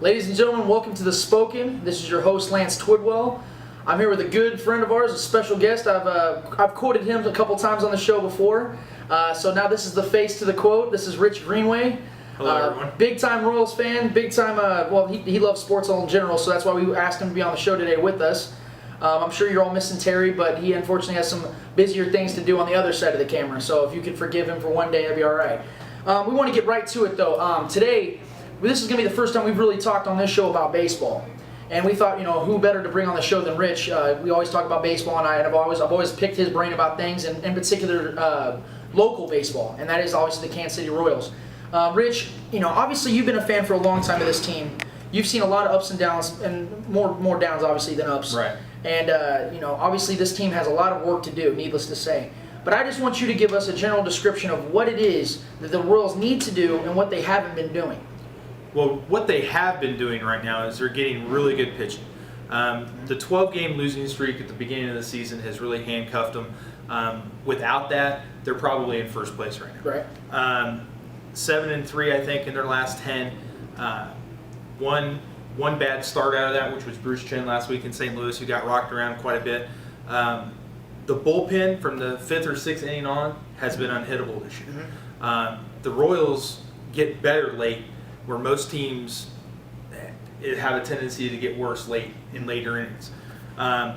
Ladies and gentlemen, welcome to The Spoken. This is your host, Lance Twidwell. I'm here with a good friend of ours, a special guest. I've quoted him a couple times on the show before. So now this is the face to the quote. This is Rich Greenway. Hello, everyone. Big time Royals fan, big time, he loves sports all in general, so that's why we asked him to be on the show today with us. I'm sure you're all missing Terry, but he unfortunately has some busier things to do on the other side of the camera, so if you could forgive him for one day, that'd be all right. We want to get right to it, though. Today, this is going to be the first time we've really talked on this show about baseball. And we thought, who better to bring on the show than Rich? We always talk about baseball, and I've always picked his brain about things, and in particular, local baseball, and that is obviously the Kansas City Royals. Rich, obviously you've been a fan for a long time of this team. You've seen a lot of ups and downs, and more downs obviously than ups. Right. And obviously this team has a lot of work to do, needless to say. But I just want you to give us a general description of what it is that the Royals need to do and what they haven't been doing. Well, what they have been doing right now is they're getting really good pitching. The 12-game losing streak at the beginning of the season has really handcuffed them. Without that, they're probably in first place right now. Right. 7-3, I think, in their last 10. One bad start out of that, which was Bruce Chen last week in St. Louis, who got rocked around quite a bit. The bullpen from the 5th or 6th inning on has been unhittable this year. Mm-hmm. The Royals get better late, where most teams have a tendency to get worse late in later innings.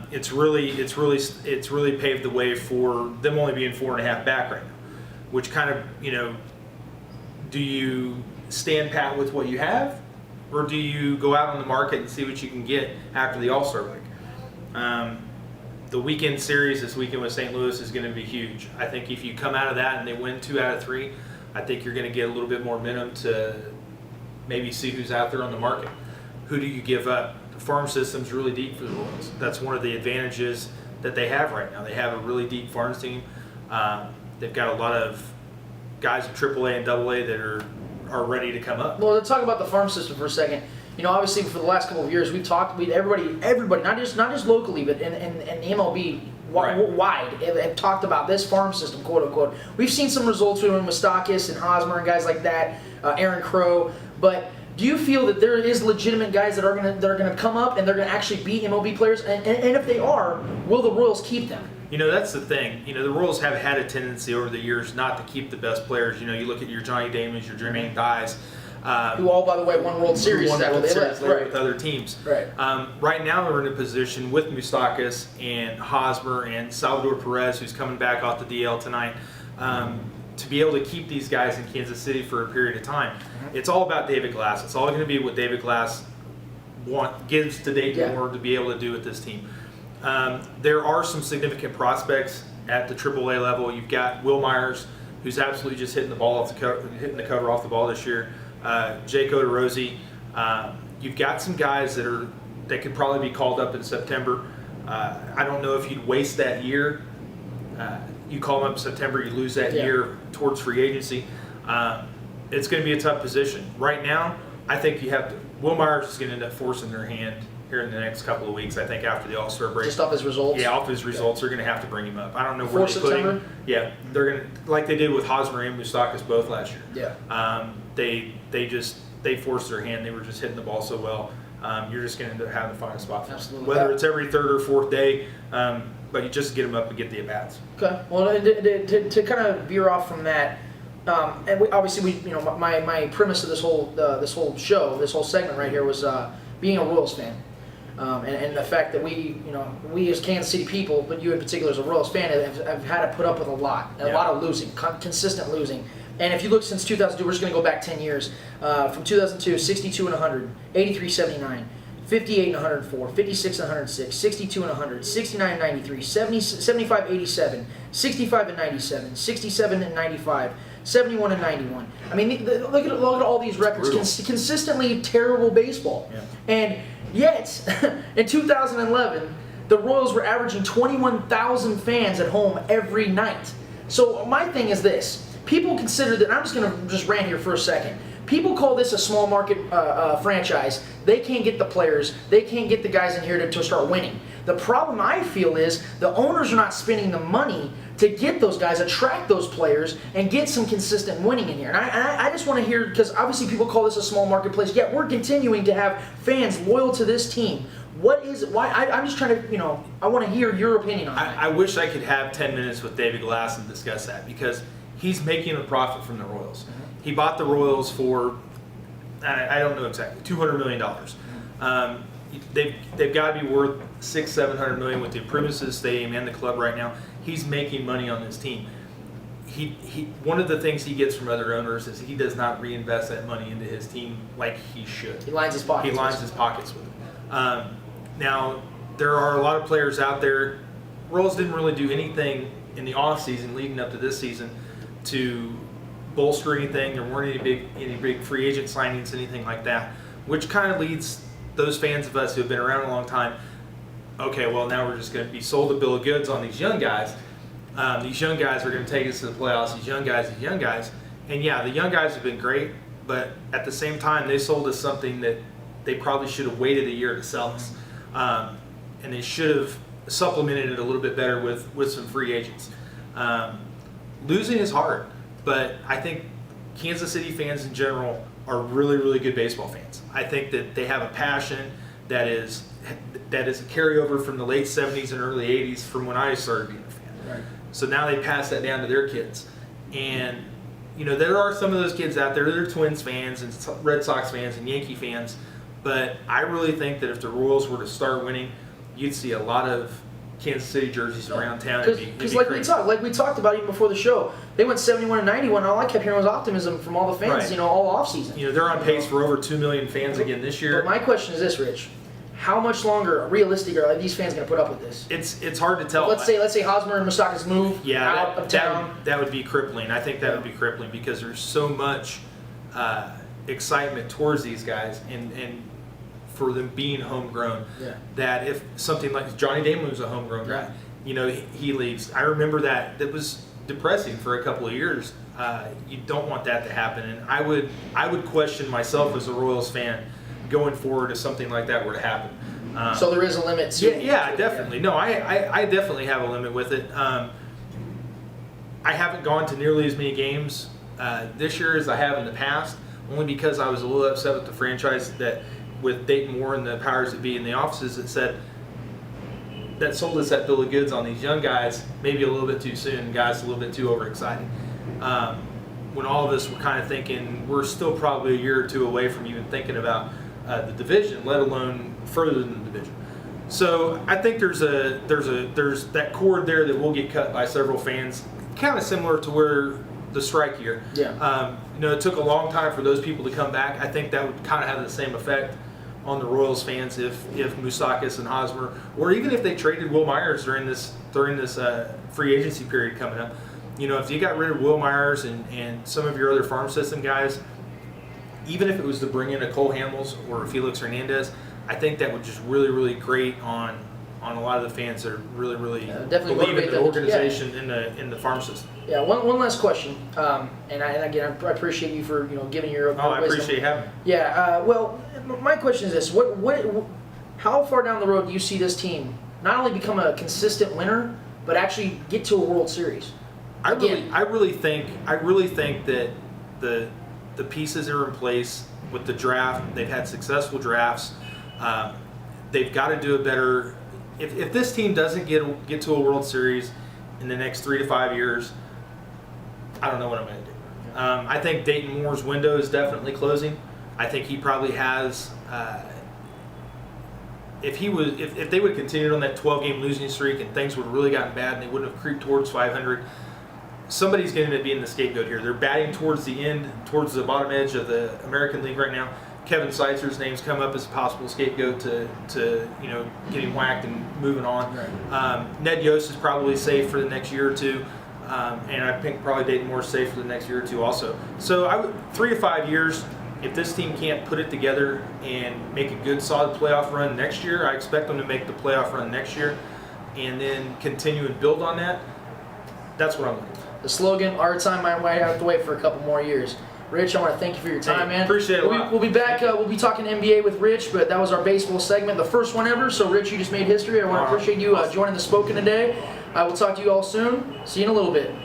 It's really paved the way for them only being 4.5 back right now, which kind of, do you stand pat with what you have, or do you go out on the market and see what you can get after the All-Star break? The weekend series this weekend with St. Louis is going to be huge. I think if you come out of that and they win 2 out of 3, I think you're going to get a little bit more momentum to maybe see who's out there on the market. Who do you give up? The farm system's really deep for the Royals. That's one of the advantages that they have right now. They have a really deep farm team. They've got a lot of guys in AAA and AA that are ready to come up. Well, let's talk about the farm system for a second. Obviously for the last couple of years, everybody, not just locally, but in the MLB wide, have talked about this farm system, quote unquote. We've seen some results with Moustakas and Hosmer and guys like that, Aaron Crow. But do you feel that there is legitimate guys that are gonna come up and they're gonna actually be MLB players? And if they are, will the Royals keep them? That's the thing. The Royals have had a tendency over the years not to keep the best players. You look at your Johnny Damons, your Jermaine Thies. Who all, by the way, won World Series after they left. Right. With other teams. Right. Right now they're in a position with Moustakas and Hosmer and Salvador Perez, who's coming back off the DL tonight, to be able to keep these guys in Kansas City for a period of time. Mm-hmm. It's all about David Glass. It's all going to be what David Glass gives to Dayton Moore to be able to do with this team. There are some significant prospects at the AAA level. You've got Will Myers, who's absolutely just hitting the cover off the ball this year. Jake Oterosi. You've got some guys that could probably be called up in September. I don't know if you'd waste that year. You call them up in September, you lose that year towards free agency. It's going to be a tough position. Right now, I think Will Myers is going to end up forcing their hand here in the next couple of weeks, I think, after the All-Star break. Just off his results? Yeah, off his results. They're going to have to bring him up. I don't know where they put September? him. Yeah, they're going to, like they did with Hosmer and Moustakas both last year. Yeah. They forced their hand. They were just hitting the ball so well. You're just going to end up having to find a spot for them. Absolutely. Whether it's every 3rd or 4th day, but you just get them up and get the at-bats. Okay. Well, to kind of veer off from that, and my premise of this whole show, this whole segment right here was being a Royals fan, and the fact that we as Kansas City people, but you in particular as a Royals fan, have had to put up with a lot of losing, consistent losing. And if you look since 2002, we're just going to go back 10 years. From 2002, 62 and 100, 83 79, 58 and 104, 56 and 106, 62 and 100, 69 and 93, 75 87, 65 and 97, 67 and 95, 71 and 91. I mean, look at all these records. Consistently terrible baseball. Yeah. And yet, in 2011, the Royals were averaging 21,000 fans at home every night. So my thing is this. People consider that, I'm just going to rant here for a second. People call this a small market franchise. They can't get the players. They can't get the guys in here to start winning. The problem I feel is the owners are not spending the money to get those guys, attract those players, and get some consistent winning in here. And I just want to hear, because obviously people call this a small marketplace, yet we're continuing to have fans loyal to this team. What is it? Why? I'm just trying to, I want to hear your opinion on that. I wish I could have 10 minutes with David Glass and discuss that, because he's making a profit from the Royals. Mm-hmm. He bought the Royals for, I don't know exactly, $200 million. They've got to be worth $600-700 million with the improvements to the stadium and the club right now. He's making money on this team. He one of the things he gets from other owners is he does not reinvest that money into his team like he should. He lines his pockets. He lines his pockets with it. Now, there are a lot of players out there. Royals didn't really do anything in the offseason leading up to this season to bolster anything. There weren't any big free agent signings, anything like that, which kind of leads those fans of us who have been around a long time, okay, well, now we're just going to be sold a bill of goods on these young guys. These young guys are going to take us to the playoffs, these young guys. And yeah, the young guys have been great, but at the same time, they sold us something that they probably should have waited a year to sell us. And they should have supplemented it a little bit better with some free agents. Losing is hard, but I think Kansas City fans in general are really, really good baseball fans. I think that they have a passion that is a carryover from the late 70s and early 80s from when I started being a fan. Right. So now they pass that down to their kids. And, there are some of those kids out there that are Twins fans and Red Sox fans and Yankee fans, but I really think that if the Royals were to start winning, you'd see a lot of Kansas City jerseys around town. Because like we talked about even before the show, they went 71-91, and all I kept hearing was optimism from all the fans, right. All offseason. They're on pace for over 2 million fans again this year. But my question is this, Rich. How much longer, realistic, are these fans going to put up with this? It's hard to tell. Let's say Hosmer and Moustakas move out of town. That would be crippling. I think that would be crippling because there's so much excitement towards these guys and for them being homegrown. Yeah. That if something like Johnny Damon was a homegrown guy, he leaves. I remember that was depressing for a couple of years. You don't want that to happen, and I would question myself as a Royals fan going forward if something like that were to happen. So there is a limit to Yeah, definitely. No, I definitely have a limit with it. I haven't gone to nearly as many games this year as I have in the past, only because I was a little upset with the franchise that with Dayton Moore and the powers that be in the offices that sold us that bill of goods on these young guys maybe a little bit too soon, guys a little bit too overexcited. When all of us were kind of thinking we're still probably a year or two away from even thinking about the division, let alone further than the division. So I think there's that cord there that will get cut by several fans, kind of similar to where the strike year. Yeah. It took a long time for those people to come back. I think that would kind of have the same effect on the Royals fans if Moustakas and Hosmer, or even if they traded Will Myers during this free agency period coming up. If you got rid of Will Myers and some of your other farm system guys, even if it was to bring in a Cole Hamels or Felix Hernandez, I think that would just really, really grate on a lot of the fans that are really, really believe in the organization in the farm system. Yeah. One last question, and again, I appreciate you for giving your I appreciate having me. Yeah. Well, my question is this: how far down the road do you see this team not only become a consistent winner, but actually get to a World Series? I really think that the pieces are in place with the draft. They've had successful drafts. They've got to do a better. If this team doesn't get to a World Series in the next 3 to 5 years, I don't know what I'm going to do. I think Dayton Moore's window is definitely closing. I think he probably has. If they would have continued on that 12-game losing streak and things would have really gotten bad and they wouldn't have creeped towards 500, somebody's going to be in the scapegoat here. They're batting towards the end, towards the bottom edge of the American League right now. Kevin Seitzer's name's come up as a possible scapegoat to getting whacked and moving on. Right. Ned Yost is probably safe for the next year or two, and I think probably Dayton Moore's safe for the next year or two also. So 3 to 5 years, if this team can't put it together and make a good solid playoff run next year, I expect them to make the playoff run next year and then continue and build on that. That's what I'm looking for. The slogan, our time might have to wait for a couple more years. Rich, I want to thank you for your time, man. Appreciate it a lot. We'll be back. We'll be talking NBA with Rich, but that was our baseball segment, the first one ever. So, Rich, you just made history. I want to appreciate you joining the Spoken today. I will talk to you all soon. See you in a little bit.